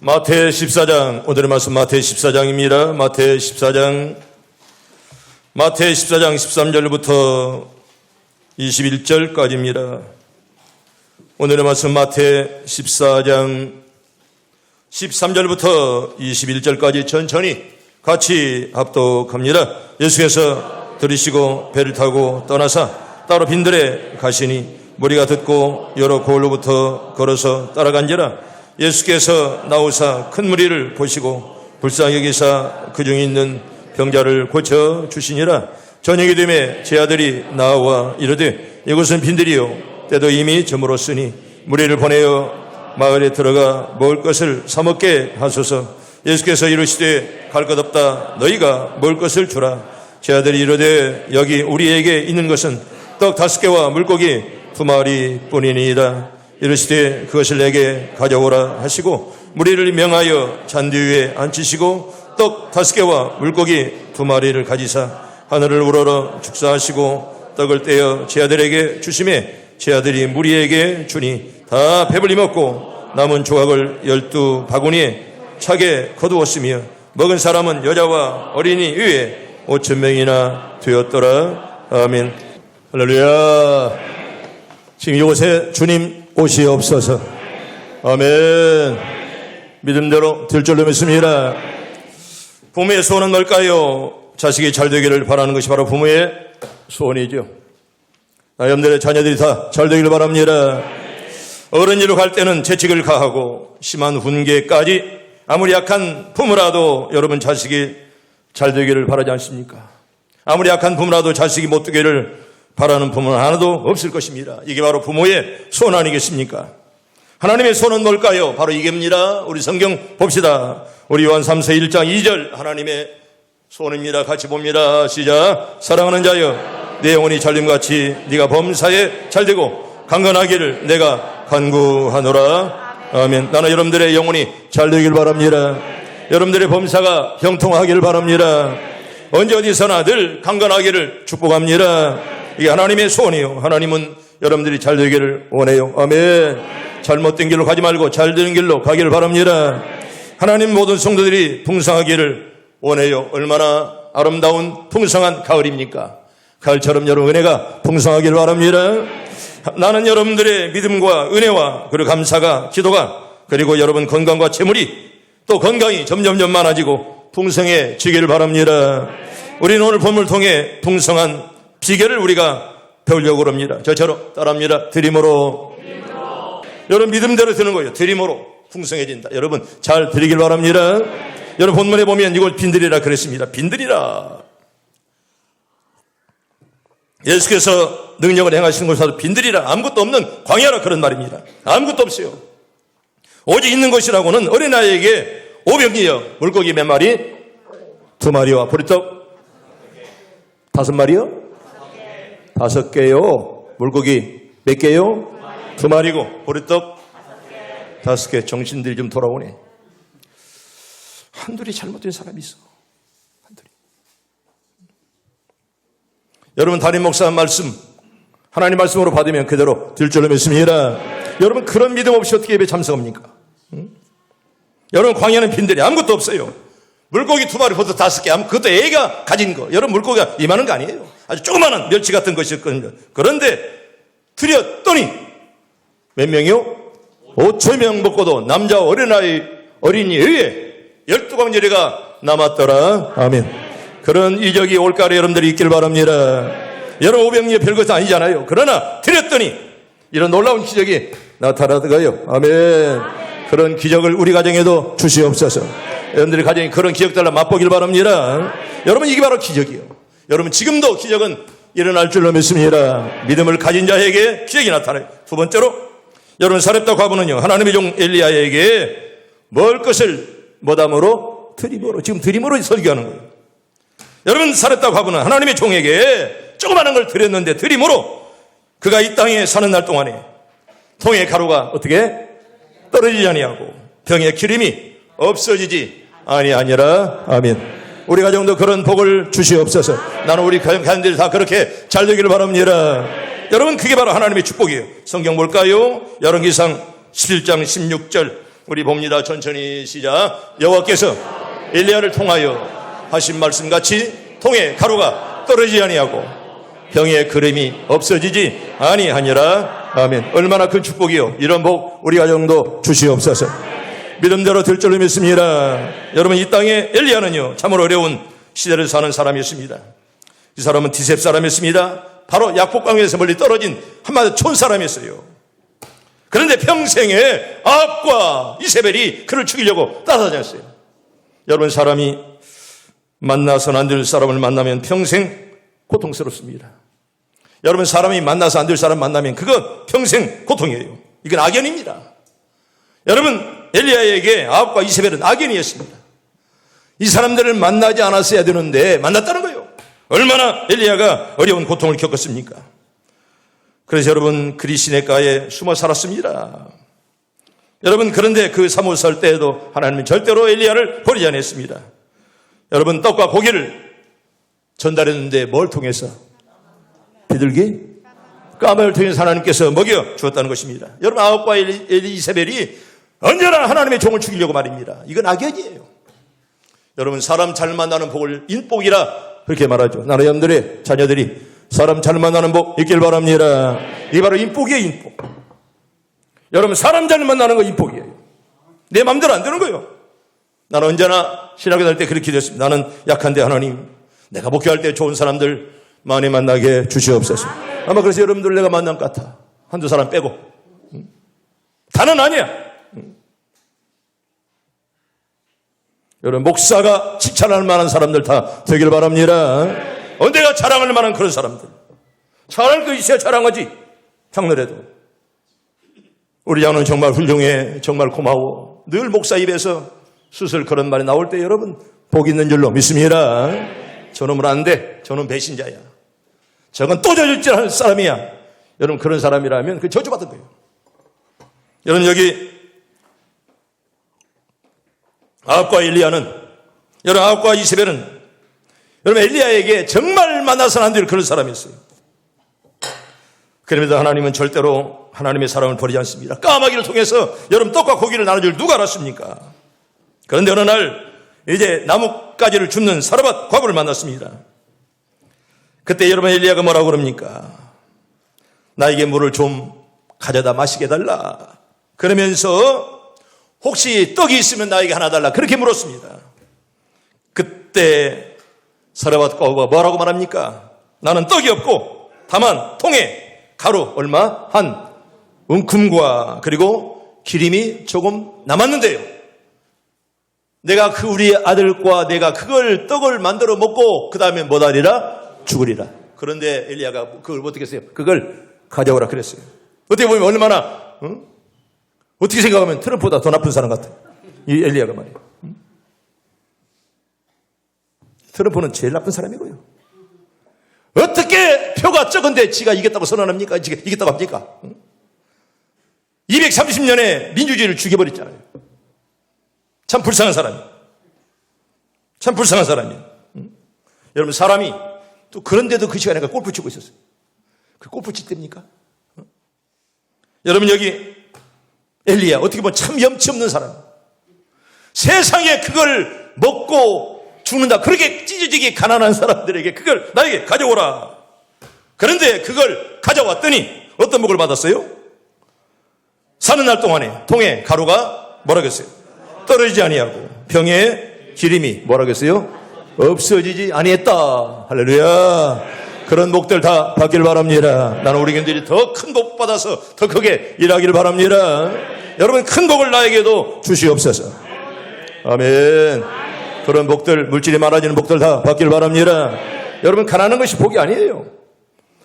마태 14장, 오늘의 말씀 마태 14장입니다. 마태 14장 13절부터 21절까지입니다. 오늘의 말씀 마태 14장 13절부터 21절까지 천천히 같이 합독합니다. 예수께서 들으시고 배를 타고 떠나사 따로 빈들에 가시니 무리가 듣고 여러 고을로부터 걸어서 따라간지라. 예수께서 나오사 큰 무리를 보시고 불쌍히 여기사 그 중에 있는 병자를 고쳐 주시니라. 저녁이 되매 제 아들이 나와 이르되 이곳은 빈들이요 때도 이미 저물었으니 무리를 보내어 마을에 들어가 먹을 것을 사 먹게 하소서. 예수께서 이르시되 갈 것 없다. 너희가 먹을 것을 주라. 제 아들이 이르되 여기 우리에게 있는 것은 떡 5개와 물고기 2마리 뿐이니이다. 이르시되 그것을 내게 가져오라 하시고 무리를 명하여 잔디 위에 앉히시고 떡 5개와 물고기 2마리를 가지사 하늘을 우러러 축사하시고 떡을 떼어 제 아들에게 주시매 제 아들이 무리에게 주니 다 배불리 먹고 남은 조각을 12바구니에 차게 거두었으며 먹은 사람은 여자와 어린이 위에 5,000명이나 되었더라. 아멘. 할렐루야. 지금 이곳에 주님 오시옵소서. 아멘. 믿음대로 될 줄로 믿습니다. 부모의 소원은 뭘까요? 자식이 잘 되기를 바라는 것이 바로 부모의 소원이죠. 여러분들의 자녀들이 다 잘 되기를 바랍니다. 어른이로 갈 때는 재직을 가하고 심한 훈계까지 아무리 약한 부모라도 여러분 자식이 잘 되기를 바라지 않습니까? 아무리 약한 부모라도 자식이 못 되기를 바라는 부모는 하나도 없을 것입니다. 이게 바로 부모의 소원 아니겠습니까? 하나님의 소원은 뭘까요? 바로 이게입니다. 우리 성경 봅시다. 우리 요한 3서 1장 2절 하나님의 소원입니다. 같이 봅니다. 시작. 사랑하는 자여 내 영혼이 잘됨같이 네가 범사에 잘되고 강건하기를 내가 간구하노라. 아멘. 나는 여러분들의 영혼이 잘되길 바랍니다. 여러분들의 범사가 형통하기를 바랍니다. 언제 어디서나 늘 강건하기를 축복합니다. 이게 하나님의 소원이요. 하나님은 여러분들이 잘 되기를 원해요. 아멘. 잘못된 길로 가지 말고 잘 되는 길로 가기를 바랍니다. 하나님 모든 성도들이 풍성하기를 원해요. 얼마나 아름다운 풍성한 가을입니까? 가을처럼 여러분 은혜가 풍성하기를 바랍니다. 나는 여러분들의 믿음과 은혜와 그리고 감사가 기도가 그리고 여러분 건강과 재물이 또 건강이 점점점 많아지고 풍성해지기를 바랍니다. 우리는 오늘 본문을 통해 풍성한 비결을 우리가 배우려고 합니다. 저처럼 따라합니다. 드림으로. 여러분 믿음대로 드는 거예요. 드림으로 풍성해진다. 여러분 잘 드리길 바랍니다. 여러분 본문에 보면 이걸 빈들이라 그랬습니다. 빈들이라. 예수께서 능력을 행하시는 것을 빈들이라. 아무것도 없는 광야라 그런 말입니다. 아무것도 없어요. 오직 있는 것이라고는 어린아이에게 5병이요. 물고기 몇 마리? 2마리와 보리떡 5마리요? 5개요. 물고기 몇 개요? 2마리고 보리떡 5개. 정신들이 좀 돌아오네. 한둘이 잘못된 사람이 있어. 한둘이. 여러분 담임 목사 말씀 하나님 말씀으로 받으면 그대로 될 줄로 믿습니다. 여러분 그런 믿음 없이 어떻게 예배 참석합니까? 여러분 광야는 빈들이 아무것도 없어요. 물고기 2마리 보다 5개. 그것도 애가 가진 거. 여러분 물고기가 이만한 거 아니에요. 아주 조그마한 멸치 같은 것이었거든요. 그런데 드렸더니 몇 명이요? 5,000명 먹고도 남자 어린아이 어린이 외에 12광제리가 남았더라. 아멘. 그런 이적이 올가을에 여러분들이 있길 바랍니다. 여러분 500리 별것 아니잖아요. 그러나 드렸더니 이런 놀라운 기적이 나타나더가요. 아멘. 그런 기적을 우리 가정에도 주시옵소서. 여러분들의 가정에 그런 기적들을 맛보길 바랍니다. 여러분 이게 바로 기적이에요. 여러분 지금도 기적은 일어날 줄로 믿습니다. 믿음을 가진 자에게 기적이 나타나요. 두 번째로 여러분 사렙다 과부는요 하나님의 종 엘리야에게 먹을 것을 뭐담으로? 드림으로. 지금 드림으로 설교하는 거예요. 여러분 사렙다 과부는 하나님의 종에게 조그마한 걸 드렸는데 드림으로 그가 이 땅에 사는 날 동안에 통의 가루가 어떻게 떨어지지 아니하고 병의 기름이 없어지지 아니하니라. 아멘. 우리 가정도 그런 복을 주시옵소서. 나는 우리 가정들이 다 그렇게 잘 되기를 바랍니다. 여러분 그게 바로 하나님의 축복이에요. 성경 볼까요? 열왕기상 17장 16절 우리 봅니다. 천천히 시작. 여호와께서 엘리야를 통하여 하신 말씀같이 통에 가루가 떨어지지 아니하고 병의 그림이 없어지지 아니하니라. 아멘. 얼마나 큰 축복이요. 이런 복 우리 가정도 주시옵소서. 믿음대로 될 줄로 믿습니다. 여러분, 이 땅에 엘리야는요 참으로 어려운 시대를 사는 사람이었습니다. 이 사람은 디셉 사람이었습니다. 바로 약복강에서 멀리 떨어진 한마디로 촌 사람이었어요. 그런데 평생에 아합과 이세벨이 그를 죽이려고 따라다녔어요. 여러분, 사람이 만나서는 안 될 사람을 만나면 평생 고통스럽습니다. 여러분, 사람이 만나서 안 될 사람 만나면 그건 평생 고통이에요. 이건 악연입니다. 여러분, 엘리야에게 아합과 이세벨은 악연이었습니다. 이 사람들을 만나지 않았어야 되는데 만났다는 거예요. 얼마나 엘리야가 어려운 고통을 겪었습니까? 그래서 여러분, 그리 시냇가에 숨어 살았습니다. 여러분, 그런데 그 사뭇 살 때에도 하나님은 절대로 엘리야를 버리지 않았습니다. 여러분, 떡과 고기를 전달했는데 뭘 통해서? 비둘기? 까마귀를 통해서 하나님께서 먹여 주었다는 것입니다. 여러분, 아합과 이세벨이 언제나 하나님의 종을 죽이려고 말입니다. 이건 악연이에요. 여러분, 사람 잘 만나는 복을 인복이라 그렇게 말하죠. 나는 여러분들의 자녀들이 사람 잘 만나는 복 있길 바랍니다. 이게 바로 인복이에요, 인복. 여러분, 사람 잘 만나는 거 인복이에요. 내 마음대로 안 되는 거예요. 나는 언제나 신학교 다닐 때 그렇게 기도했습니다. 나는 약한데 하나님, 내가 목회할 때 좋은 사람들 많이 만나게 주시옵소서. 아마 그래서 여러분들 내가 만난 것 같아. 한두 사람 빼고. 다는 아니야. 여러분, 목사가 칭찬할 만한 사람들 다 되길 바랍니다. 내가 자랑할 만한 그런 사람들. 자랑할 거 있어야 자랑하지. 장로라도. 우리 장로는 정말 훌륭해. 정말 고마워. 늘 목사 입에서 수술 그런 말이 나올 때 여러분 복 있는 줄로 믿습니다. 저놈은 안 돼. 저놈은 배신자야. 저건 또 저질질 사람이야. 여러분, 그런 사람이라면 그 저주받은 거예요. 여러분, 여기 아합과 엘리야는, 여러분, 아합과 이세벨은 여러분 엘리야에게 정말 만나서는 안 될 그런 사람이었어요. 그럼에도 하나님은 절대로 하나님의 사랑을 버리지 않습니다. 까마귀를 통해서 여러분 떡과 고기를 나눠줄 누가 알았습니까? 그런데 어느 날 이제 나뭇가지를 줍는 사르밧 과부를 만났습니다. 그때 여러분 엘리야가 뭐라고 그럽니까? 나에게 물을 좀 가져다 마시게 달라. 그러면서 혹시 떡이 있으면 나에게 하나 달라. 그렇게 물었습니다. 그때 사르밧 과부가 뭐라고 말합니까? 나는 떡이 없고 다만 통에 가루 얼마? 한 움큼과 그리고 기름이 조금 남았는데요. 내가 그 우리 아들과 내가 그걸 떡을 만들어 먹고 그 다음에 뭐하리라? 죽으리라. 그런데 엘리야가 그걸 어떻게 했어요? 그걸 가져오라 그랬어요. 어떻게 보면 얼마나 어떻게 생각하면 트럼프보다 더 나쁜 사람 같아요. 이 엘리야가 말이에요. 트럼프는 제일 나쁜 사람이고요. 어떻게 표가 적은데 지가 이겼다고 선언합니까? 이겼다고 합니까? 230년에 민주주의를 죽여버렸잖아요. 참 불쌍한 사람이에요. 참 불쌍한 사람이에요. 여러분, 사람이 또 그런데도 그 시간에 골프 치고 있었어요. 그 골프 칠 때입니까? 여러분, 여기 엘리야 어떻게 보면 참 염치 없는 사람. 세상에 그걸 먹고 죽는다. 그렇게 찢어지게 가난한 사람들에게 그걸 나에게 가져오라. 그런데 그걸 가져왔더니 어떤 복을 받았어요? 사는 날 동안에 통에 가루가 뭐라겠어요? 떨어지지 아니하고 병에 기름이 뭐라겠어요? 없어지지 아니했다. 할렐루야. 그런 복들 다 받길 바랍니다. 나는 우리 교인들이 더 큰 복 받아서 더 크게 일하기를 바랍니다. 여러분, 큰 복을 나에게도 주시옵소서. 아멘. 그런 복들, 물질이 많아지는 복들 다 받길 바랍니다. 여러분, 가난한 것이 복이 아니에요.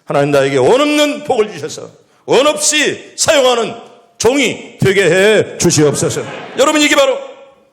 하나님 나에게 원 없는 복을 주셔서 원 없이 사용하는 종이 되게 해 주시옵소서. 여러분, 이게 바로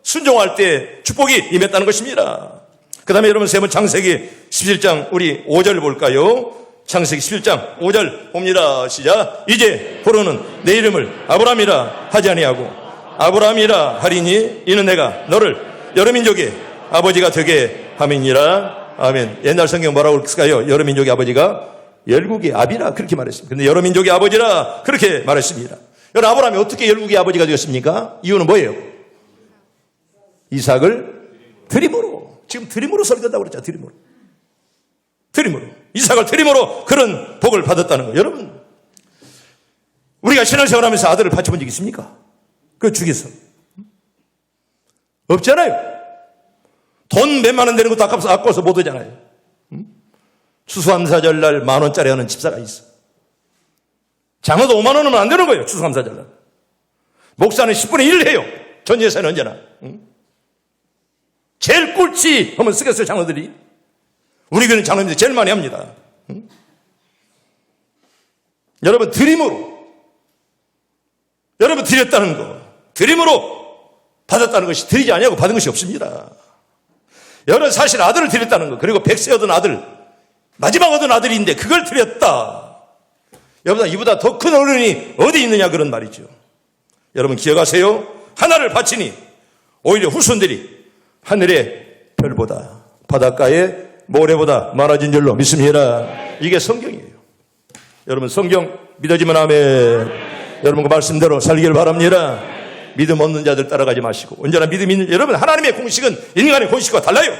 순종할 때 축복이 임했다는 것입니다. 그 다음에 여러분, 세 번 창세기 17장 우리 5절 볼까요? 창세기 17장 5절 봅니다. 시작. 이제 포로는 내 이름을 아브라함이라 하지 아니하고 아브라함이라 하리니 이는 내가 너를 여러 민족의 아버지가 되게 함이니라. 아멘. 옛날 성경 뭐라고 했을까요? 여러 민족의 아버지가 열국의 아비라 그렇게 말했습니다. 근데 여러 민족의 아버지라 그렇게 말했습니다. 여러분, 아브라함이 어떻게 열국의 아버지가 되었습니까? 이유는 뭐예요? 이삭을 드림으로. 지금 드림으로 설교한다고 그랬죠. 드림으로. 이삭을 드림으로 그런 복을 받았다는 거예요. 여러분, 우리가 신앙생활하면서 아들을 바쳐본 적 있습니까? 그 중에서 없잖아요. 돈 몇만 원 되는 것도 아까워서 못 오잖아요. 추수감사절 날 10,000원짜리 하는 집사가 있어. 장어도 5만 원은 안 되는 거예요. 추수감사절 날. 목사는 10분의 1을 해요. 전 예산은 언제나. 제일 꼴찌 하면 쓰겠어요, 장어들이. 우리 교회는 장로님들이 제일 많이 합니다. 여러분, 드림으로. 여러분, 드렸다는 거. 드림으로 받았다는 것이 드리지 아니하고 받은 것이 없습니다. 여러분, 사실 아들을 드렸다는 거. 그리고 100세 얻은 아들. 마지막 얻은 아들인데 그걸 드렸다. 여러분, 이보다 더 큰 어른이 어디 있느냐 그런 말이죠. 여러분, 기억하세요. 하나를 바치니 오히려 후손들이 하늘의 별보다 바닷가의 모래보다 많아진 줄로 믿습니다. 이게 성경이에요. 여러분, 성경 믿어지면 아멘. 여러분, 그 말씀대로 살기를 바랍니다. 믿음 없는 자들 따라가지 마시고 언제나 믿음 있는, 여러분, 하나님의 공식은 인간의 공식과 달라요.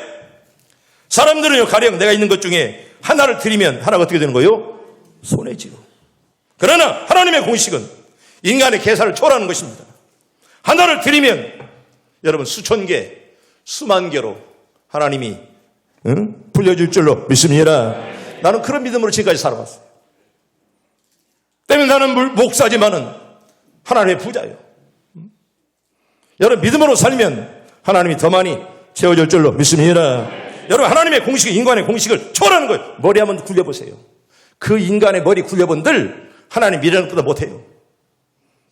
사람들은요, 가령 내가 있는 것 중에 하나를 드리면 하나가 어떻게 되는 거예요? 손에 쥐고. 그러나 하나님의 공식은 인간의 계산을 초월하는 것입니다. 하나를 드리면 여러분, 수천 개, 수만 개로 하나님이 불려줄 줄로 믿습니다. 나는 그런 믿음으로 지금까지 살아왔어요. 때문에 나는 목사지만은 하나님의 부자예요. 여러분, 믿음으로 살면 하나님이 더 많이 채워줄 줄로 믿습니다. 여러분, 하나님의 공식이 인간의 공식을 초월하는 거예요. 머리 한번 굴려보세요. 그 인간의 머리 굴려본들 하나님 미련을 보다 못해요.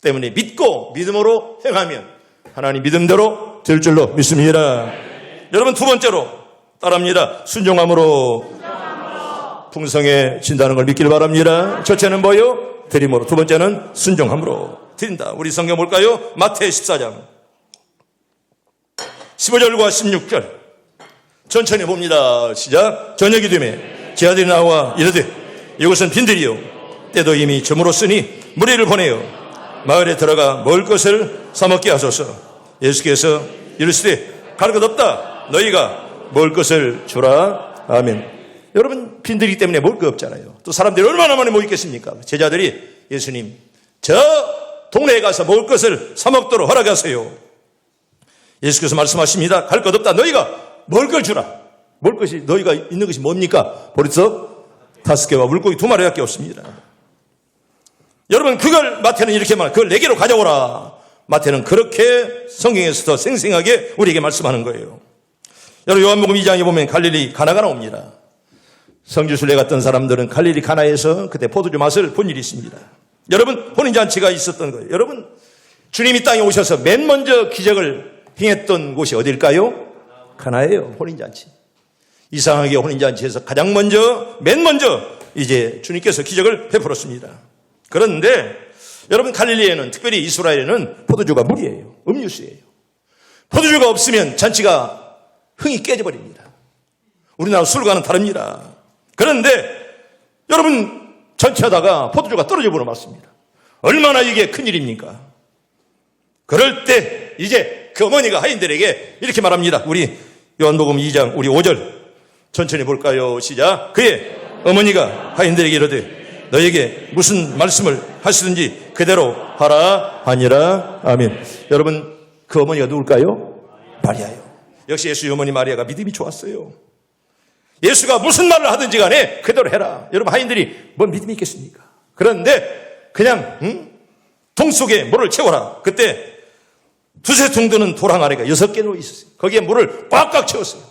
때문에 믿고 믿음으로 행하면 하나님 믿음대로 될 줄로 믿습니다. 여러분, 두 번째로 따라합니다. 순종함으로 풍성해진다는 걸 믿기를 바랍니다. 첫째는 뭐요? 드림으로. 두 번째는 순종함으로 드린다. 우리 성경 볼까요? 마태 14장 15절과 16절 천천히 봅니다. 시작. 저녁이 되매 제 아들이 나와 이르되 이곳은 빈들이요 때도 이미 저물었으니 무리를 보내어 마을에 들어가 먹을 것을 사먹게 하소서. 예수께서 이르시되 갈 것 없다. 너희가 먹을 것을 주라. 아멘. 여러분, 빈들이기 때문에 먹을 거 없잖아요. 또 사람들이 얼마나 많이 모이겠습니까? 제자들이 예수님, 저 동네에 가서 먹을 것을 사먹도록 허락하세요. 예수께서 말씀하십니다. 갈 것 없다. 너희가 먹을 걸 주라. 먹을 것이, 너희가 있는 것이 뭡니까? 보리떡 5개와 물고기 2마리밖에 없습니다. 여러분, 그걸 마태는 이렇게 말해요. 그걸 4개로 가져오라. 마태는 그렇게 성경에서 더 생생하게 우리에게 말씀하는 거예요. 여러분, 요한복음 2장에 보면 갈릴리 가나가 나옵니다. 성지순례 갔던 사람들은 갈릴리 가나에서 그때 포도주 맛을 본 일이 있습니다. 여러분, 혼인잔치가 있었던 거예요. 여러분, 주님이 땅에 오셔서 맨 먼저 기적을 행했던 곳이 어딜까요? 가나예요. 혼인잔치. 이상하게 혼인잔치에서 가장 먼저, 맨 먼저 이제 주님께서 기적을 베풀었습니다. 그런데 여러분, 갈릴리에는, 특별히 이스라엘에는 포도주가 물이에요. 음료수예요. 포도주가 없으면 잔치가 흥이 깨져버립니다. 우리나라 술과는 다릅니다. 그런데 여러분, 잔치하다가 포도주가 떨어져 버려 맞습니다. 얼마나 이게 큰일입니까? 그럴 때 이제 그 어머니가 하인들에게 이렇게 말합니다. 우리 요한복음 2장 우리 5절 천천히 볼까요? 시작. 그의 어머니가 하인들에게 이르되 너에게 무슨 말씀을 하시든지 그대로 하라 하니라. 아멘. 여러분, 그 어머니가 누굴까요? 마리아요. 역시 예수의 어머니 마리아가 믿음이 좋았어요. 예수가 무슨 말을 하든지 간에 그대로 해라. 여러분, 하인들이 뭔 믿음이 있겠습니까? 그런데 그냥 통 속에 물을 채워라. 그때 두세 통 드는 도랑 아래가 6개 놓여 있었어요. 거기에 물을 꽉꽉 채웠어요.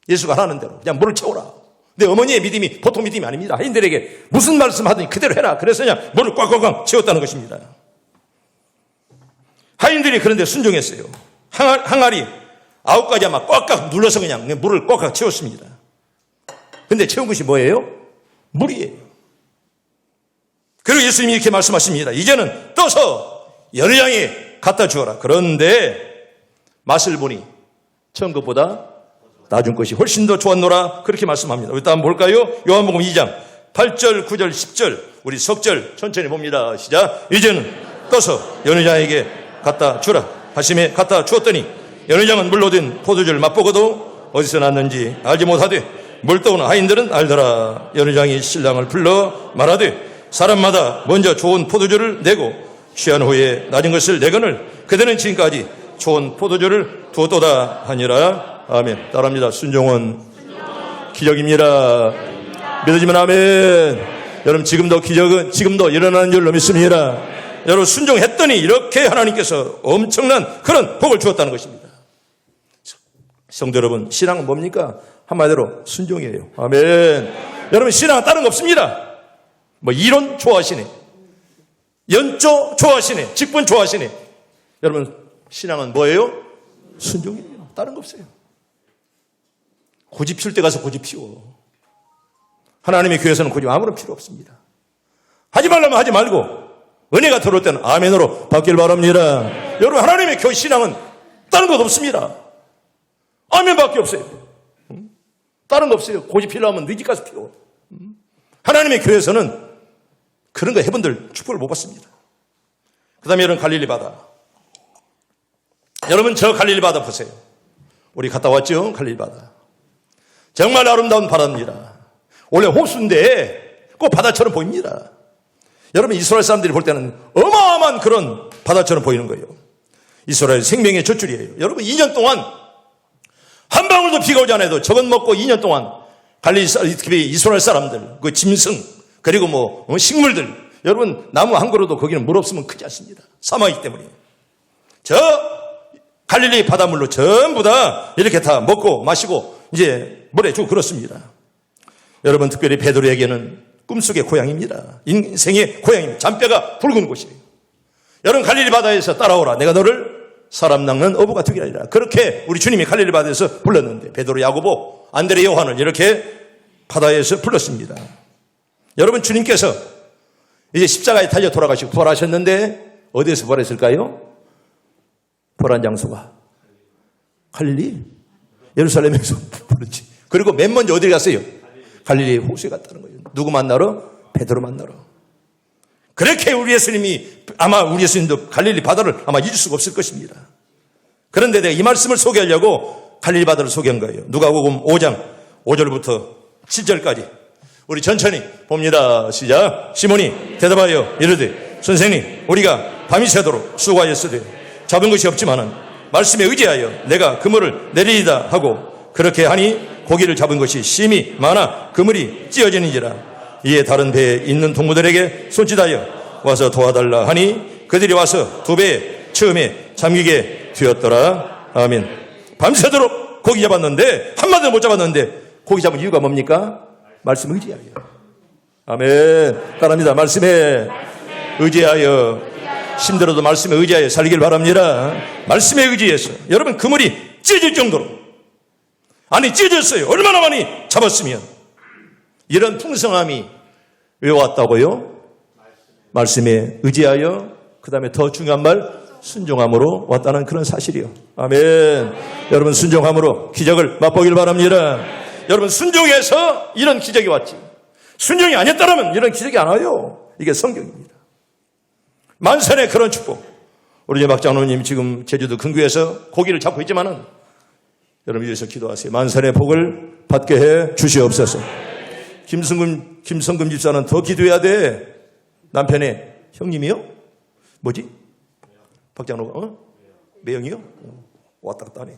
예수가 하라는 대로 그냥 물을 채워라. 근데 어머니의 믿음이 보통 믿음이 아닙니다. 하인들에게 무슨 말씀 하든지 그대로 해라. 그래서 그냥 물을 꽉꽉 채웠다는 것입니다. 하인들이 그런데 순종했어요. 항아리 9가지 아마 꽉꽉 눌러서 그냥 물을 꽉꽉 채웠습니다. 근데 채운 것이 뭐예요? 물이에요. 그리고 예수님이 이렇게 말씀하십니다. 이제는 떠서 여러 양에 갖다 주어라. 그런데 맛을 보니 처음 것보다 나중 것이 훨씬 더 좋았노라. 그렇게 말씀합니다. 일단 한번 볼까요? 요한복음 2장 8절, 9절, 10절 우리 석절 천천히 봅니다. 시작. 이제는 떠서 연회장에게 갖다 주라 하심에 갖다 주었더니 연회장은 물로 된 포도주를 맛보고도 어디서 났는지 알지 못하되 물 떠오는 하인들은 알더라. 연회장이 신랑을 불러 말하되 사람마다 먼저 좋은 포도주를 내고 취한 후에 낮은 것을 내거늘 그대는 지금까지 좋은 포도주를 두었도다 하니라. 아멘. 따라합니다. 순종은 기적입니다. 믿어지면 아멘. 여러분 지금도 기적은 지금도 일어나는 줄로 믿습니다. 여러분 순종했더니 이렇게 하나님께서 엄청난 그런 복을 주었다는 것입니다. 성도 여러분, 신앙은 뭡니까? 한마디로 순종이에요. 아멘. 여러분 신앙은 다른 거 없습니다. 뭐 이론 좋아하시네, 연조 좋아하시네, 직분 좋아하시네. 여러분 신앙은 뭐예요? 순종이에요. 다른 거 없어요. 고집 피울 때 가서 고집 피워. 하나님의 교회에서는 고집 아무런 필요 없습니다. 하지 말라면 하지 말고 은혜가 들어올 때는 아멘으로 받길 바랍니다. 여러분 하나님의 교회 신앙은 다른 것 없습니다. 아멘밖에 없어요. 다른 거 없어요. 고집 피우려면 네 집 가서 피워. 하나님의 교회에서는 그런 거 해본들 축복을 못 받습니다. 그 다음에 여러분 갈릴리 바다. 여러분 저 갈릴리 바다 보세요. 우리 갔다 왔죠? 갈릴리 바다. 정말 아름다운 바다입니다. 원래 호수인데 꼭 바다처럼 보입니다. 여러분 이스라엘 사람들이 볼 때는 어마어마한 그런 바다처럼 보이는 거예요. 이스라엘 생명의 젖줄이에요. 여러분 2년 동안 한 방울도 비가 오지 않아도 저것 먹고 2년 동안 갈릴리 이스라엘 사람들 그 짐승 그리고 뭐 식물들 여러분 나무 한 그루도 거기는 물 없으면 크지 않습니다. 사막이기 때문에. 저 갈릴리 바닷물로 전부 다 이렇게 다 먹고 마시고 이제 물에 주고 그렇습니다. 여러분 특별히 베드로에게는 꿈속의 고향입니다. 인생의 고향입니다. 잔뼈가 붉은 곳이에요. 여러분 갈릴리 바다에서 따라오라. 내가 너를 사람 낚는 어부가 되게 하리라. 그렇게 우리 주님이 갈릴리 바다에서 불렀는데 베드로, 야고보, 안드레, 요한을 이렇게 바다에서 불렀습니다. 여러분 주님께서 이제 십자가에 달려 돌아가시고 부활하셨는데 어디에서 부활했을까요? 부활한 장소가 갈릴리 예루살렘에서 부활했지. 그리고 맨 먼저 어디 갔어요? 갈릴리 호수에 갔다는 거예요. 누구 만나러? 베드로 만나러. 그렇게 우리 예수님이 아마 우리 예수님도 갈릴리 바다를 아마 잊을 수가 없을 것입니다. 그런데 내가 이 말씀을 소개하려고 갈릴리 바다를 소개한 거예요. 누가복음 5장 5절부터 7절까지 우리 천천히 봅니다. 시작. 시몬이 대답하여 이르되 선생님 우리가 밤이 새도록 수고하였으되 잡은 것이 없지만은 말씀에 의지하여 내가 그물을 내리리다 하고 그렇게 하니 고기를 잡은 것이 심히 많아 그물이 찢어지는지라. 이에 다른 배에 있는 동무들에게 손짓하여 와서 도와달라 하니 그들이 와서 두 배에 처음에 잠기게 되었더라. 아멘. 밤새도록 고기 잡았는데 한마디도 못 잡았는데 고기 잡은 이유가 뭡니까? 말씀 의지하여. 아멘. 따라합니다. 말씀에 의지하여. 힘들어도 말씀에 의지하여 살길 바랍니다. 말씀에 의지해서 여러분 그물이 찢어질 정도로 아니 찢어졌어요. 얼마나 많이 잡았으면. 이런 풍성함이 왜 왔다고요? 말씀에 의지하여 그 다음에 더 중요한 말 순종함으로 왔다는 그런 사실이요. 아멘. 여러분 순종함으로 기적을 맛보길 바랍니다. 여러분 순종해서 이런 기적이 왔지. 순종이 아니었다면 이런 기적이 안 와요. 이게 성경입니다. 만선의 그런 축복. 우리 박장로님 지금 제주도 근교에서 고기를 잡고 있지만은 여러분 위해서 기도하세요. 만선의 복을 받게 해 주시옵소서. 김성금 집사는 더 기도해야 돼. 남편의 형님이요? 뭐지? 박장로가? 매형이요? 왔다 갔다 하네.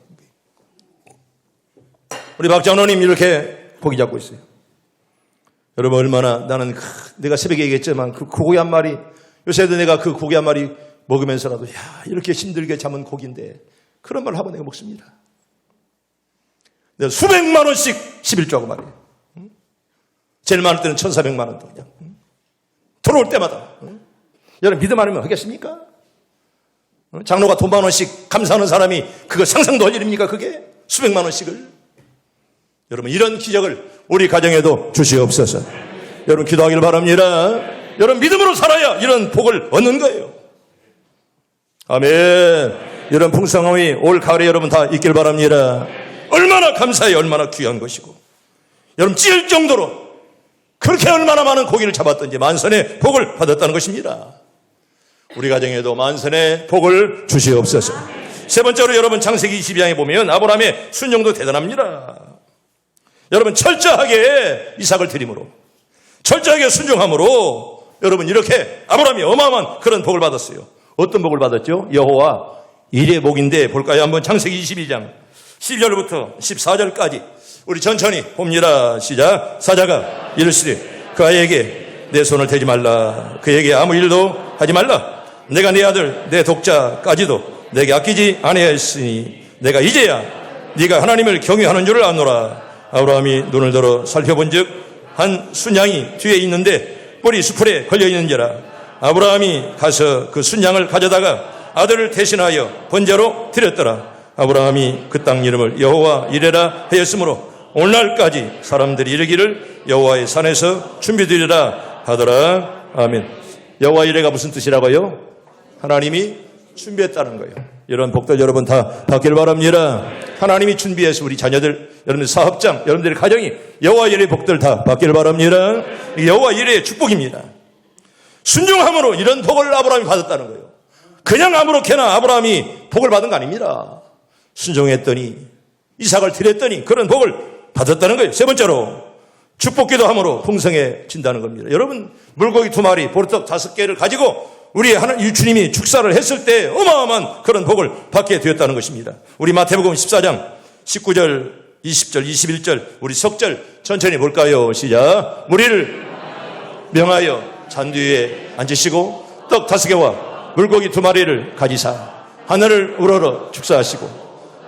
우리 박장로님 이렇게 고기 잡고 있어요. 여러분 얼마나 나는 내가 새벽에 얘기했지만 그 고기 한 마리 요새도 내가 그 고기 한 마리 먹으면서라도 야 이렇게 힘들게 잡은 고기인데 그런 말 하고 내가 먹습니다. 내가 수백만 원씩 11조하고 말이에요. 제일 많을 때는 1,400만 원도 그냥 들어올 때마다. 여러분 믿음 아니면 하겠습니까? 장로가 돈 10,000원씩 감사하는 사람이 그거 상상도 할 일입니까? 그게 수백만 원씩을. 여러분 이런 기적을 우리 가정에도 주시옵소서. 여러분 기도하길 바랍니다. 여러분 믿음으로 살아야 이런 복을 얻는 거예요. 아멘. 이런 풍성함이 올 가을에 여러분 다 있길 바랍니다. 얼마나 감사해요. 얼마나 귀한 것이고. 여러분 찢을 정도로 그렇게 얼마나 많은 고기를 잡았던지 만선의 복을 받았다는 것입니다. 우리 가정에도 만선의 복을 주시옵소서. 세 번째로 여러분 창세기 22장에 보면 아브라함의 순종도 대단합니다. 여러분 철저하게 이삭을 드림으로, 철저하게 순종함으로 여러분 이렇게 아브라함이 어마어마한 그런 복을 받았어요. 어떤 복을 받았죠? 여호와 일의 복인데 볼까요? 한번 창세기 22장 12절부터 14절까지 우리 천천히 봅니다. 시작. 사자가 이르시되 그 아이에게 내 손을 대지 말라. 그에게 아무 일도 하지 말라. 내가 네 아들 내 독자까지도 내게 아끼지 아니하였으니 내가 이제야 네가 하나님을 경외하는 줄을 아노라. 아브라함이 눈을 들어 살펴본즉 한 순양이 뒤에 있는데 뿔이 수풀에 걸려있는지라. 아브라함이 가서 그 순양을 가져다가 아들을 대신하여 번제로 드렸더라. 아브라함이 그 땅 이름을 여호와 이레라 하였으므로 오늘날까지 사람들이 이르기를 여호와의 산에서 준비되리라 하더라. 아멘. 여호와 이레가 무슨 뜻이라고요? 하나님이 준비했다는 거예요. 이런 복들 여러분 다 받기를 바랍니다. 하나님이 준비해서 우리 자녀들, 여러분들 사업장, 여러분들의 가정이 여호와 이레의 복들 다 받기를 바랍니다. 여호와 이레의 축복입니다. 순종함으로 이런 복을 아브라함이 받았다는 거예요. 그냥 아무렇게나 아브라함이 복을 받은 거 아닙니다. 순종했더니 이삭을 드렸더니 그런 복을 받았다는 거예요. 세 번째로 축복기도 함으로 풍성해진다는 겁니다. 여러분 물고기 2마리 보리떡 5개를 가지고 우리 주님이 축사를 했을 때 어마어마한 그런 복을 받게 되었다는 것입니다. 우리 마태복음 14장 19절 20절 21절 우리 석절 천천히 볼까요? 시작. 무리를 명하여 잔 뒤에 앉으시고 떡 5개와 물고기 2마리를 가지사 하늘을 우러러 축사하시고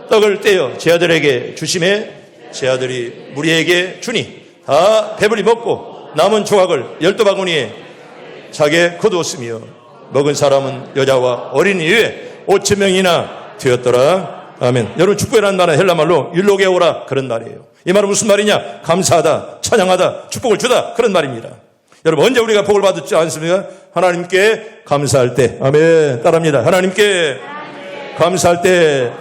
떡을 떼어 제 아들에게 주심에 제 아들이 무리에게 주니 다 배불리 먹고 남은 조각을 12바구니에 자기에 거두었으며 먹은 사람은 여자와 어린이 외에 5,000명이나 되었더라. 아멘. 여러분 축복이라는 말은 헬라말로 율로게오라 그런 말이에요. 이 말은 무슨 말이냐? 감사하다, 찬양하다, 축복을 주다 그런 말입니다. 여러분 언제 우리가 복을 받았지 않습니까? 하나님께 감사할 때. 아멘. 따라합니다. 하나님께 감사할 때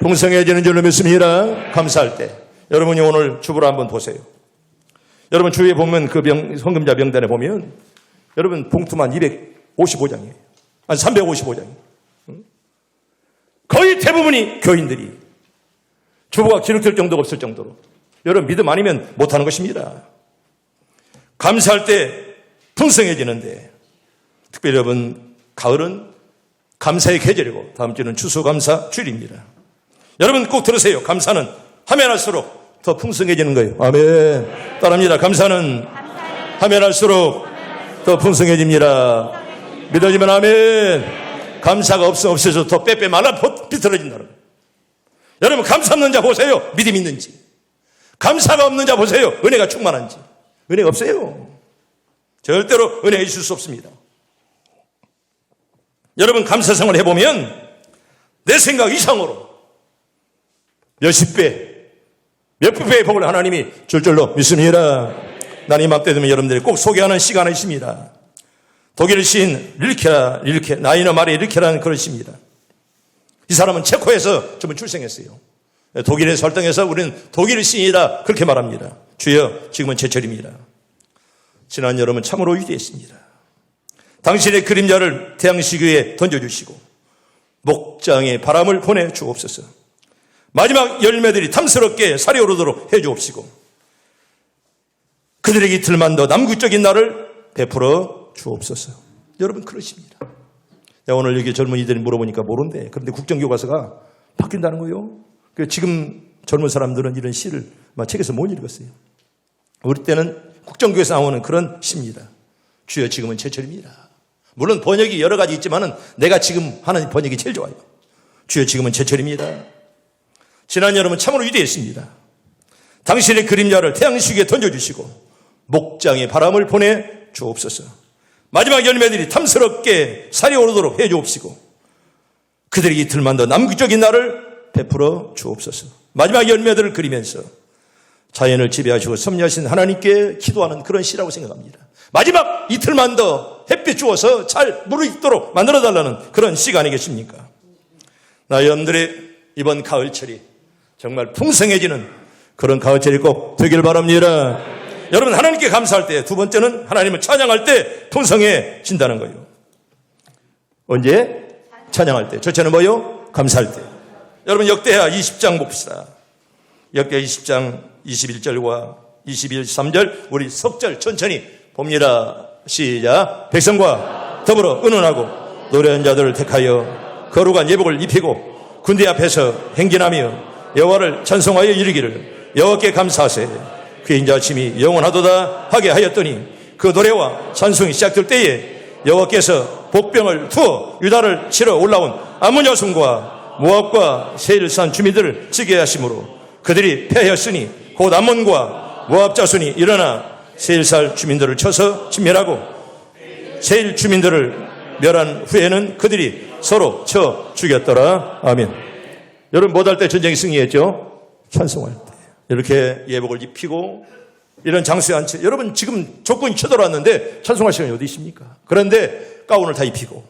풍성해지는 줄로 믿습니다. 감사할 때. 여러분이 오늘 주보를 한번 보세요. 여러분 주위에 보면 그 헌금자 명단에 보면 여러분 봉투만 255장이에요. 한 355장이에요. 거의 대부분이 교인들이 주보가 기록될 정도가 없을 정도로 여러분 믿음 아니면 못하는 것입니다. 감사할 때 풍성해지는데 특별히 여러분 가을은 감사의 계절이고 다음 주는 추수감사 주일입니다. 여러분 꼭 들으세요. 감사는 하면 할수록 더 풍성해지는 거예요. 아멘. 따라합니다. 감사는 하면 할수록 더 풍성해집니다. 믿어지면 아멘. 감사가 없어서 더 빼빼 말라 비틀어진다는 거예요. 여러분 감사 없는 자 보세요. 믿음 있는지. 감사가 없는 자 보세요. 은혜가 충만한지. 은혜가 없어요. 절대로 은혜 있을 수 없습니다. 여러분 감사 생활을 해보면 내 생각 이상으로 몇십 배, 몇백 배의 복을 하나님이 줄 줄로 믿습니다. 난 이맘때 되면 여러분들이 꼭 소개하는 시간이 있습니다. 독일 시인 릴케, 나이너 마리 릴케라는 그런 시입니다. 이 사람은 체코에서 좀 출생했어요. 독일에 설득해서 우리는 독일 시인이다 그렇게 말합니다. 주여 지금은 제철입니다. 지난 여름은 참으로 위대했습니다. 당신의 그림자를 태양식 위에 던져주시고 목장에 바람을 보내주옵소서. 마지막 열매들이 탐스럽게 살이 오르도록 해주옵시고 그들에게 이틀만 더 남극적인 날을 베풀어 주옵소서. 여러분 그러십니다. 내가 오늘 여기 젊은이들이 물어보니까 모른대. 그런데 국정교과서가 바뀐다는 거예요. 지금 젊은 사람들은 이런 시를 책에서 못 읽었어요. 우리 때는 국정교과에서 나오는 그런 시입니다. 주여 지금은 제철입니다. 물론 번역이 여러 가지 있지만은 내가 지금 하는 번역이 제일 좋아요. 주여 지금은 제철입니다. 지난 여름은 참으로 위대했습니다. 당신의 그림자를 태양식 위에 던져주시고 목장에 바람을 보내 주옵소서. 마지막 열매들이 탐스럽게 살이 오르도록 해 주옵시고 그들에게 이틀만 더 남극적인 날을 베풀어 주옵소서. 마지막 열매들을 그리면서 자연을 지배하시고 섭리하신 하나님께 기도하는 그런 시라고 생각합니다. 마지막 이틀만 더 햇빛 주어서 잘 무르익도록 만들어달라는 그런 시가 아니겠습니까? 나 여러분들의 이번 가을철이 정말 풍성해지는 그런 가을철이 꼭 되길 바랍니다. 여러분 하나님께 감사할 때, 두 번째는 하나님을 찬양할 때 풍성해진다는 거예요. 언제? 찬양할 때. 첫째는 뭐요? 감사할 때. 여러분 역대하 20장 봅시다. 역대하 20장 21절과 23절 우리 석절 천천히 봅니다. 시작. 백성과 더불어 의논하고 노래하는 자들을 택하여 거룩한 예복을 입히고 군대 앞에서 행진하며 여호와를 찬송하여 이르기를 여호와께 감사하세 그의 인자심이 영원하도다 하게 하였더니 그 노래와 찬송이 시작될 때에 여호와께서 복병을 투어 유다를 치러 올라온 암몬 자손과 모압과 세일산 주민들을 치게 하심으로 그들이 패하였으니 곧 암몬과 모압 자손이 일어나 세일살 주민들을 쳐서 진멸하고 세일 주민들을 멸한 후에는 그들이 서로 쳐 죽였더라. 아멘. 여러분 못할 때 전쟁이 승리했죠? 찬송할 때 이렇게 예복을 입히고 이런 장수에 앉혀 여러분 지금 조건이 쳐들어왔는데 찬송할 시간이 어디 있습니까? 그런데 가운을 다 입히고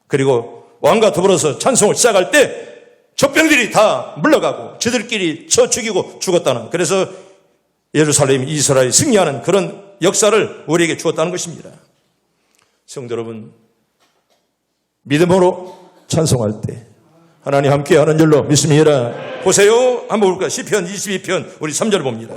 그리고 왕과 더불어서 찬송을 시작할 때 적병들이 다 물러가고 저들끼리 쳐 죽이고 죽었다는 그래서 예루살렘 이스라엘이 승리하는 그런 역사를 우리에게 주었다는 것입니다. 성도 여러분 믿음으로 찬송할 때 하나님 함께하는 줄로 믿습니다. 보세요. 한번 볼까요? 시편 22편 우리 3절 봅니다.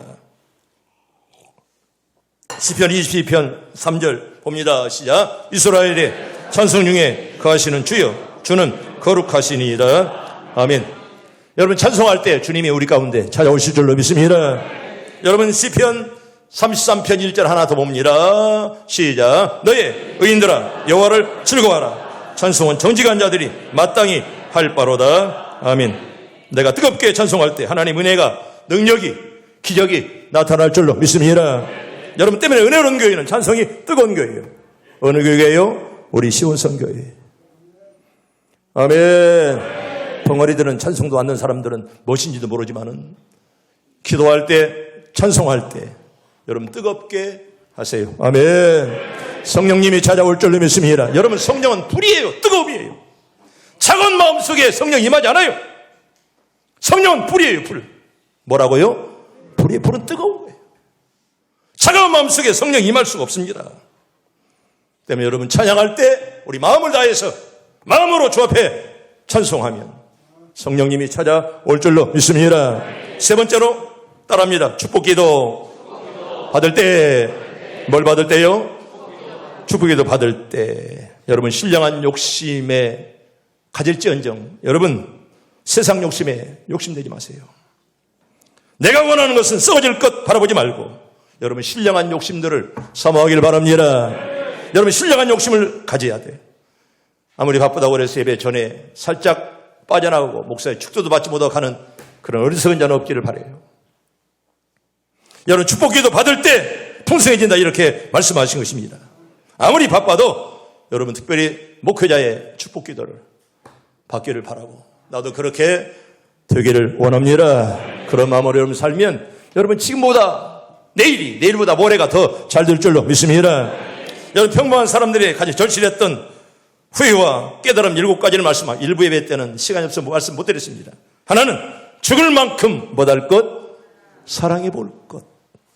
시편 22편 3절 봅니다. 시작. 이스라엘의 찬송 중에 거하시는 주여 주는 거룩하시니이다. 아멘. 여러분 찬송할 때 주님이 우리 가운데 찾아오실 줄로 믿습니다. 여러분 시편 33편 1절 하나 더 봅니다. 시작. 너의 의인들아 여호와를 즐거워하라. 찬송은 정직한 자들이 마땅히 할 바로다. 아멘. 내가 뜨겁게 찬송할 때 하나님 은혜가 능력이 기적이 나타날 줄로 믿습니다. 여러분 때문에 은혜로운 교회는 찬송이 뜨거운 교회예요. 어느 교회예요? 우리 시온성교회. 아멘. 덩어리들은 찬송도 않는 사람들은 무엇인지도 모르지만은 기도할 때 찬송할 때 여러분 뜨겁게 하세요. 아멘. 성령님이 찾아올 줄로 믿습니다. 여러분 성령은 불이에요. 뜨거움이에요. 차가운 마음 속에 성령 임하지 않아요. 성령은 불이에요. 불. 뭐라고요? 불이 불은 뜨거운 거예요. 차가운 마음 속에 성령 임할 수가 없습니다. 때문에 여러분 찬양할 때 우리 마음을 다해서 마음으로 주 앞에 찬송하면 성령님이 찾아올 줄로 믿습니다. 세 번째로 따라합니다. 축복기도 받을 때 뭘 받을 때요? 축복기도 받을 때 여러분 신령한 욕심에 가질지언정 여러분 세상 욕심에 욕심내지 마세요. 내가 원하는 것은 썩어질 것 바라보지 말고 여러분 신령한 욕심들을 사모하길 바랍니다. 여러분 신령한 욕심을 가져야 돼. 아무리 바쁘다고 그래서 예배 전에 살짝 빠져나가고 목사의 축도도 받지 못하고 하는 그런 어리석은 자는 없기를 바라요. 여러분 축복기도 받을 때 풍성해진다 이렇게 말씀하신 것입니다. 아무리 바빠도 여러분 특별히 목회자의 축복기도를 받기를 바라고 나도 그렇게 되기를 원합니다. 그런 마음으로 여러분 살면 여러분 지금보다 내일보다 모레가 더 잘 될 줄로 믿습니다. 여러분 평범한 사람들이 가장 절실했던 후회와 깨달음 7가지를 말씀하고 일부 예배 때는 시간이 없어서 말씀 못 드렸습니다. 하나는 죽을 만큼 못할 것, 사랑해 볼 것.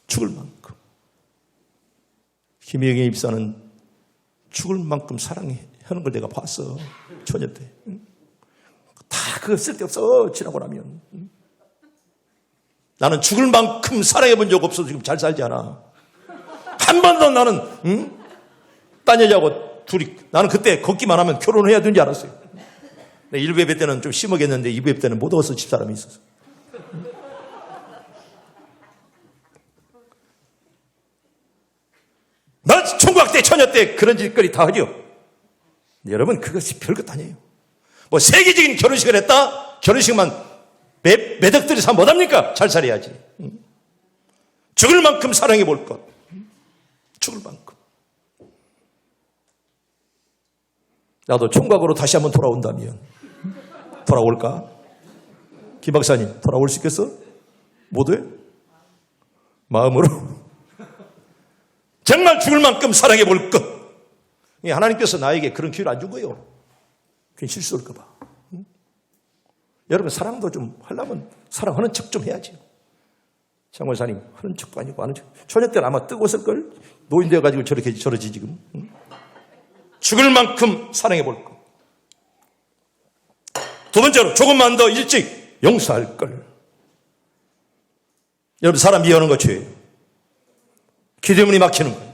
죽을 만큼. 김혜경의 입사는 죽을 만큼 사랑하는 걸 내가 봤어. 처녀 때. 다 그거 쓸데없어. 지나고 나면. 나는 죽을 만큼 사랑해 본 적 없어서 지금 잘 살지 않아. 한 번도 나는 딴 여자하고 둘이 나는 그때 걷기만 하면 결혼을 해야 되는 줄 알았어요. 1부 예배 때는 좀 심하겠는데 2부 예배 때는 못 얻어서 집사람이 있었어. 나 총각 때 처녀 때 그런 짓거리 다 하죠. 여러분 그것이 별것 아니에요. 뭐 세계적인 결혼식을 했다? 결혼식만 매덕들이 사 못합니까? 잘 살아야지. 죽을 만큼 사랑해 볼 것. 죽을 만큼. 나도 총각으로 다시 한번 돌아온다면 돌아올까? 김 박사님 돌아올 수 있겠어? 못 해? 마음으로 정말 죽을 만큼 사랑해 볼 것. 하나님께서 나에게 그런 기회를 안 준 거예요. 그게 실수할까 봐. 여러분 사랑도 좀 하려면 사랑하는 척 좀 해야지. 장원사님 하는 척도 아니고 하는 척. 처녀 때는 아마 뜨거웠을걸. 노인 되어가지고 저러지 지금. 죽을 만큼 사랑해 볼 것. 두 번째로 조금만 더 일찍 용서할 걸. 여러분, 사람 미워하는 거 죄예요. 기대문이 막히는 거예요.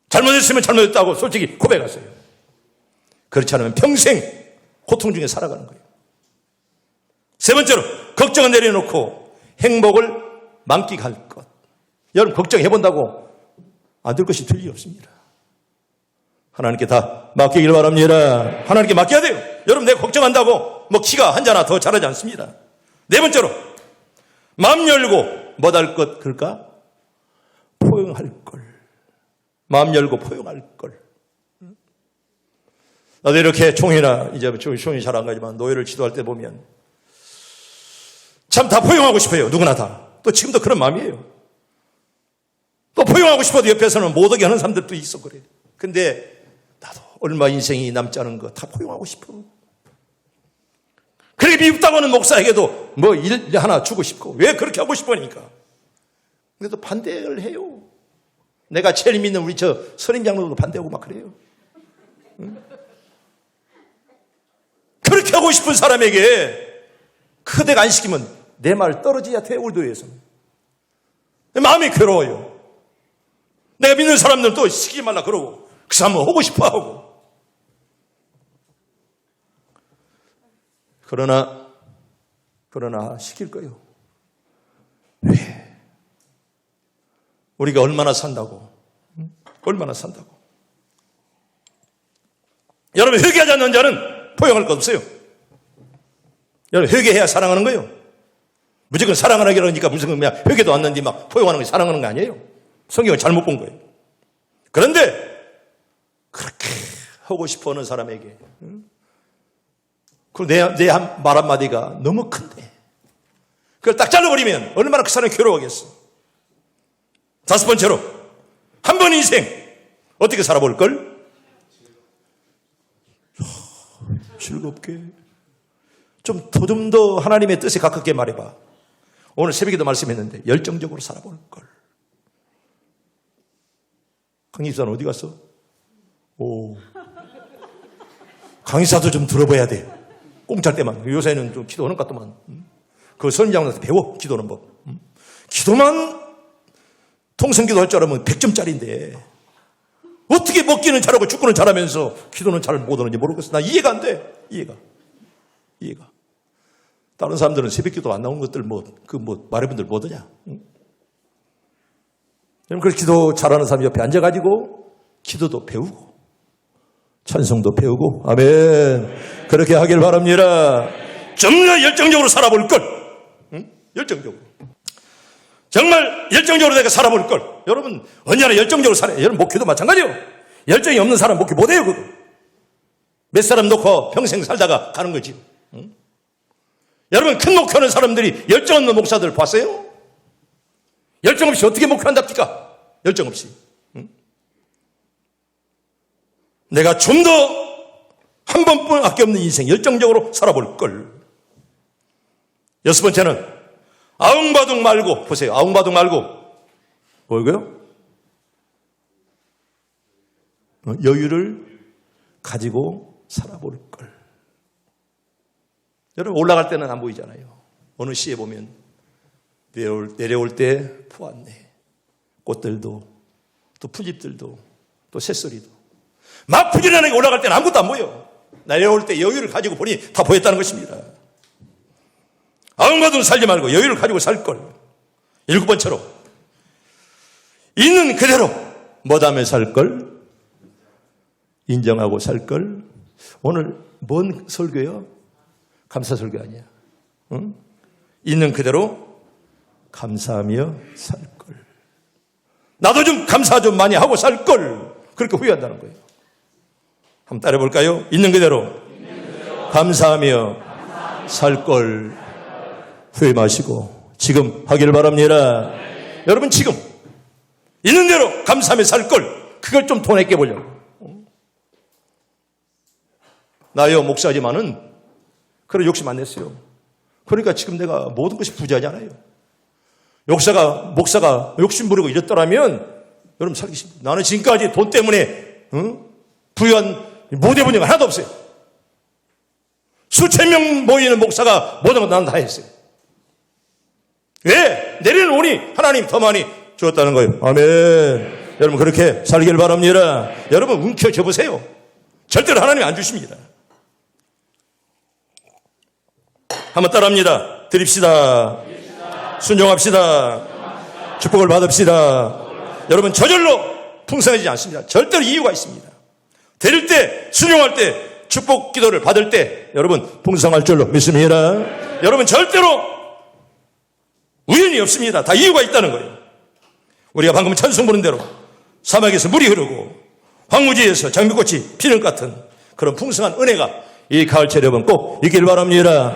잘못했으면 잘못했다고 솔직히 고백하세요. 그렇지 않으면 평생 고통 중에 살아가는 거예요. 세 번째로 걱정을 내려놓고 행복을 만끽할 것. 여러분, 걱정해본다고 안 될 것이 될 리 없습니다. 하나님께 다 맡기길 바랍니다. 하나님께 맡겨야 돼요. 여러분, 내가 걱정한다고 뭐 키가 한 자나 더 자라지 않습니다. 네 번째로 마음 열고 뭐할 것 그럴까? 포용할 걸. 마음 열고 포용할 걸. 나도 이렇게 총회나 이제 총회 잘 안 가지만 노예를 지도할 때 보면 참 다 포용하고 싶어요. 누구나 다. 또 지금도 그런 마음이에요. 또 포용하고 싶어도 옆에서는 못하게 하는 사람들도 있어 그래. 근데 나도 얼마 인생이 남지 않은 거 다 포용하고 싶어. 그렇게 미흡다고 하는 목사에게도 뭐 일 하나 주고 싶고 왜 그렇게 하고 싶으니까. 근데 또 반대를 해요. 내가 제일 믿는 우리 저 선임 장로도 반대하고 막 그래요. 응? 그렇게 하고 싶은 사람에게 그대가 안 시키면 내 말 떨어지야 돼. 울도에서는 마음이 괴로워요. 내가 믿는 사람들은 또 시키지 말라 그러고 그 사람은 하고 싶어 하고. 그러나 시킬 거예요. 왜? 우리가 얼마나 산다고? 얼마나 산다고? 여러분, 회개하지 않는 자는 포용할 것 없어요. 여러분, 회개해야 사랑하는 거예요. 무조건 사랑하라 그러니까 무슨 그냥 회개도 않는데 막 포용하는 게 사랑하는 거 아니에요. 성경을 잘못 본 거예요. 그런데 그렇게 하고 싶어하는 사람에게 내 말 한마디가 너무 큰데 그걸 딱 잘라버리면 얼마나 그 사람이 괴로워하겠어. 다섯 번째로 한 번 인생 어떻게 살아볼걸? 즐겁게 좀 더 하나님의 뜻에 가깝게 말해봐. 오늘 새벽에도 말씀했는데 열정적으로 살아볼걸. 강의사는 어디 갔어? 강의사도 좀 들어봐야 돼. 공짜일 때만. 요새는 좀 기도하는 것 같더만. 그 선임장로한테 배워, 기도하는 법. 기도만 통성기도 할 줄 알으면 100점짜리인데 어떻게 먹기는 잘하고 축구는 잘하면서 기도는 잘 못하는지 모르겠어. 나 이해가 안 돼. 이해가. 다른 사람들은 새벽기도 안 나온 것들 말해분들 뭐더냐. 여러분, 그렇게 기도 잘하는 사람 옆에 앉아가지고 기도도 배우고 찬송도 배우고 아멘. 그렇게 하길 바랍니다. 정말 열정적으로 살아볼 걸. 열정적으로. 정말 열정적으로 내가 살아볼 걸. 여러분, 언제나 열정적으로 살아요. 여러분, 목회도 마찬가지예요. 열정이 없는 사람 목회 못해요. 그거. 몇 사람 놓고 평생 살다가 가는 거지. 여러분, 큰 목회하는 사람들이 열정 없는 목사들 봤어요? 열정 없이 어떻게 목회한답니까? 열정 없이. 내가 좀 더 한 번뿐 아껴없는 인생 열정적으로 살아볼 걸. 여섯 번째는 아웅바둥 말고, 보세요. 아웅바둥 말고 뭐고요? 여유를 가지고 살아볼 걸. 여러분, 올라갈 때는 안 보이잖아요. 어느 시에 보면 내려올 때 보았네. 꽃들도 또 풀잎들도 또 새소리도 막 부지런하게 올라갈 때는 아무것도 안 보여. 내려올 때 여유를 가지고 보니 다 보였다는 것입니다. 아웅바둥 살지 말고 여유를 가지고 살 걸. 일곱 번째로 있는 그대로 뭐다며 살 걸. 인정하고 살 걸. 오늘 뭔 설교예요? 감사 설교 아니야. 응? 있는 그대로 감사하며 살 걸. 나도 좀 감사 좀 많이 하고 살 걸. 그렇게 후회한다는 거예요. 한번 따라해 볼까요? 있는 그대로 감사하며 살 걸. 후회 마시고 지금 하기를 바랍니다. 여러분, 지금 있는 대로 감사하며 살 걸. 그걸 좀 돈 아껴 보려고. 나요 목사지만은 그런 욕심 안 냈어요. 그러니까 지금 내가 모든 것이 부자잖아요. 목사가 욕심 부리고 이랬더라면 여러분 살기 쉽습니다. 나는 지금까지 돈 때문에 부유한 못 해본 적 하나도 없어요. 수천 명 모이는 목사가 모든 것 난 다 했어요. 왜? 내려놓으니 하나님 더 많이 주었다는 거예요. 아멘. 여러분 그렇게 살길 바랍니다. 여러분 움켜쥐어 보세요. 절대로 하나님이 안 주십니다. 한번 따라합니다. 드립시다. 순종합시다. 축복을 받읍시다. 여러분 저절로 풍성해지지 않습니다. 절대로 이유가 있습니다. 드릴 때, 순종할 때, 축복 기도를 받을 때 여러분 풍성할 줄로 믿습니다. 여러분 절대로 우연이 없습니다. 다 이유가 있다는 거예요. 우리가 방금 찬송 부른 대로 사막에서 물이 흐르고 황무지에서 장미꽃이 피는 것 같은 그런 풍성한 은혜가 이 가을철 여러분 꼭 있길 바랍니다.